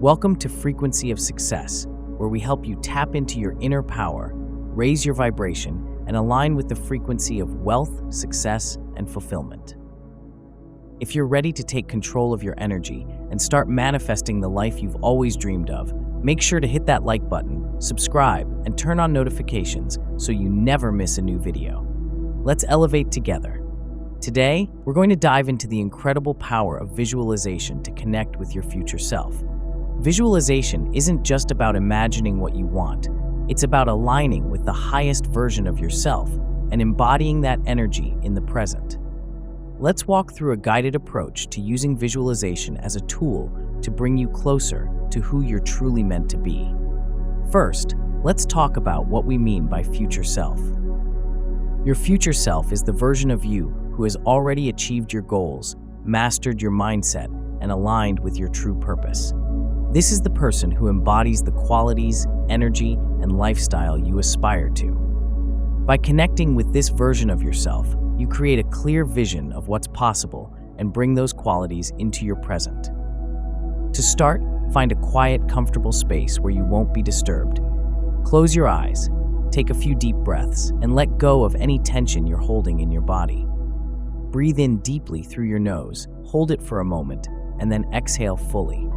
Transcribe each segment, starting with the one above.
Welcome to Frequency of Success, where we help you tap into your inner power, raise your vibration, and align with the frequency of wealth, success, and fulfillment. If you're ready to take control of your energy and start manifesting the life you've always dreamed of, make sure to hit that like button, subscribe, and turn on notifications so you never miss a new video. Let's elevate together. Today, we're going to dive into the incredible power of visualization to connect with your future self. Visualization isn't just about imagining what you want. It's about aligning with the highest version of yourself and embodying that energy in the present. Let's walk through a guided approach to using visualization as a tool to bring you closer to who you're truly meant to be. First, let's talk about what we mean by future self. Your future self is the version of you who has already achieved your goals, mastered your mindset, and aligned with your true purpose. This is the person who embodies the qualities, energy, and lifestyle you aspire to. By connecting with this version of yourself, you create a clear vision of what's possible and bring those qualities into your present. To start, find a quiet, comfortable space where you won't be disturbed. Close your eyes, take a few deep breaths, and let go of any tension you're holding in your body. Breathe in deeply through your nose, hold it for a moment, and then exhale fully.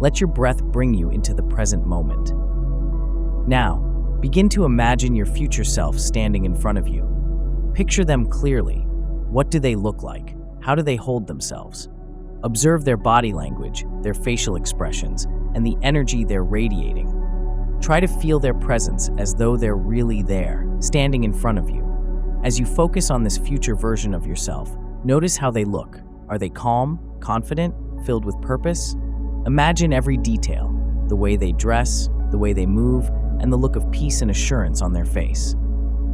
Let your breath bring you into the present moment. Now, begin to imagine your future self standing in front of you. Picture them clearly. What do they look like? How do they hold themselves? Observe their body language, their facial expressions, and the energy they're radiating. Try to feel their presence as though they're really there, standing in front of you. As you focus on this future version of yourself, notice how they look. Are they calm, confident, filled with purpose? Imagine every detail, the way they dress, the way they move, and the look of peace and assurance on their face.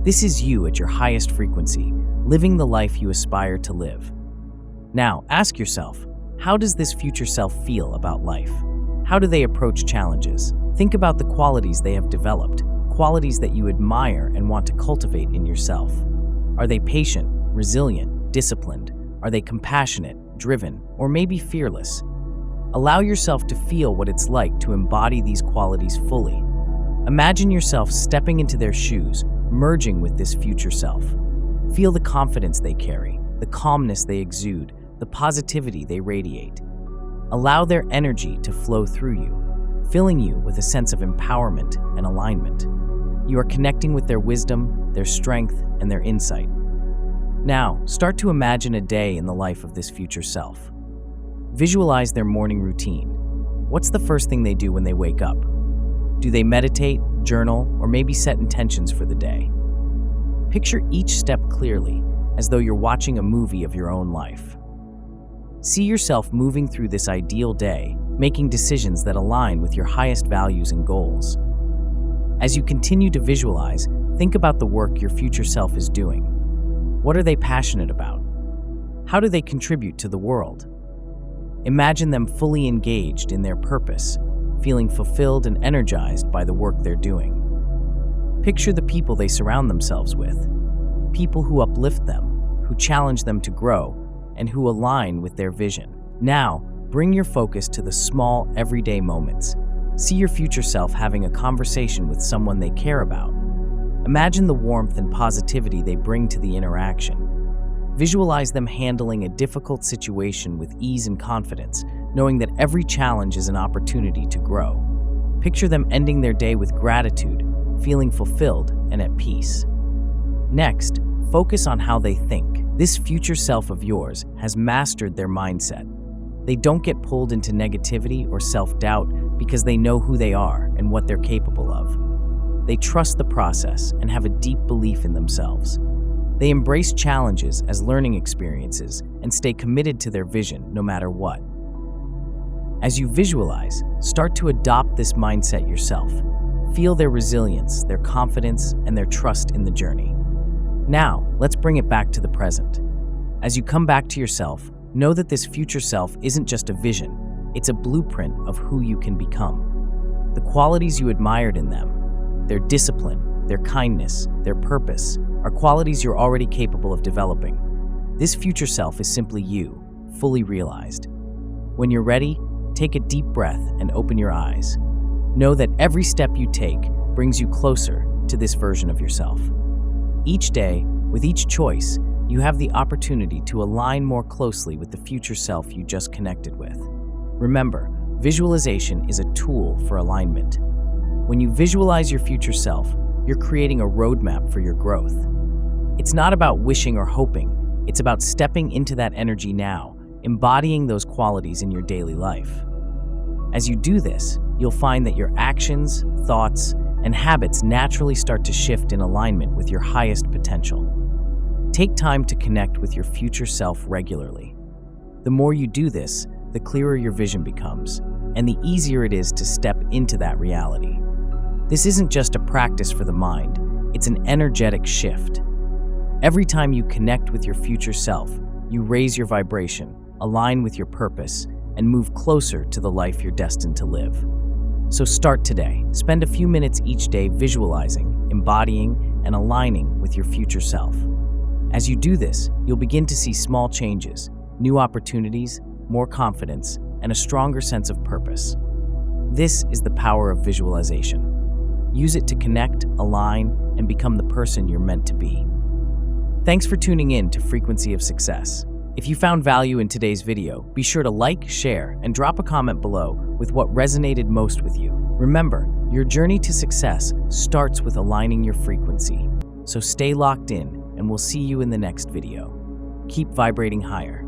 This is you at your highest frequency, living the life you aspire to live. Now, ask yourself, how does this future self feel about life? How do they approach challenges? Think about the qualities they have developed, qualities that you admire and want to cultivate in yourself. Are they patient, resilient, disciplined? Are they compassionate, driven, or maybe fearless? Allow yourself to feel what it's like to embody these qualities fully. Imagine yourself stepping into their shoes, merging with this future self. Feel the confidence they carry, the calmness they exude, the positivity they radiate. Allow their energy to flow through you, filling you with a sense of empowerment and alignment. You are connecting with their wisdom, their strength, and their insight. Now, start to imagine a day in the life of this future self. Visualize their morning routine. What's the first thing they do when they wake up? Do they meditate, journal, or maybe set intentions for the day? Picture each step clearly, as though you're watching a movie of your own life. See yourself moving through this ideal day, making decisions that align with your highest values and goals. As you continue to visualize, think about the work your future self is doing. What are they passionate about? How do they contribute to the world? Imagine them fully engaged in their purpose, feeling fulfilled and energized by the work they're doing. Picture the people they surround themselves with, people who uplift them, who challenge them to grow, and who align with their vision. Now, bring your focus to the small, everyday moments. See your future self having a conversation with someone they care about. Imagine the warmth and positivity they bring to the interaction. Visualize them handling a difficult situation with ease and confidence, knowing that every challenge is an opportunity to grow. Picture them ending their day with gratitude, feeling fulfilled and at peace. Next, focus on how they think. This future self of yours has mastered their mindset. They don't get pulled into negativity or self-doubt because they know who they are and what they're capable of. They trust the process and have a deep belief in themselves. They embrace challenges as learning experiences and stay committed to their vision no matter what. As you visualize, start to adopt this mindset yourself. Feel their resilience, their confidence, and their trust in the journey. Now, let's bring it back to the present. As you come back to yourself, know that this future self isn't just a vision, it's a blueprint of who you can become. The qualities you admired in them, their discipline, their kindness, their purpose, are qualities you're already capable of developing. This future self is simply you, fully realized. When you're ready, take a deep breath and open your eyes. Know that every step you take brings you closer to this version of yourself. Each day, with each choice, you have the opportunity to align more closely with the future self you just connected with. Remember, visualization is a tool for alignment. When you visualize your future self, you're creating a roadmap for your growth. It's not about wishing or hoping, it's about stepping into that energy now, embodying those qualities in your daily life. As you do this, you'll find that your actions, thoughts, and habits naturally start to shift in alignment with your highest potential. Take time to connect with your future self regularly. The more you do this, the clearer your vision becomes, and the easier it is to step into that reality. This isn't just a practice for the mind, it's an energetic shift. Every time you connect with your future self, you raise your vibration, align with your purpose, and move closer to the life you're destined to live. So start today. Spend a few minutes each day visualizing, embodying, and aligning with your future self. As you do this, you'll begin to see small changes, new opportunities, more confidence, and a stronger sense of purpose. This is the power of visualization. Use it to connect, align, and become the person you're meant to be. Thanks for tuning in to Frequency of Success. If you found value in today's video, be sure to like, share, and drop a comment below with what resonated most with you. Remember, your journey to success starts with aligning your frequency. So stay locked in, and we'll see you in the next video. Keep vibrating higher.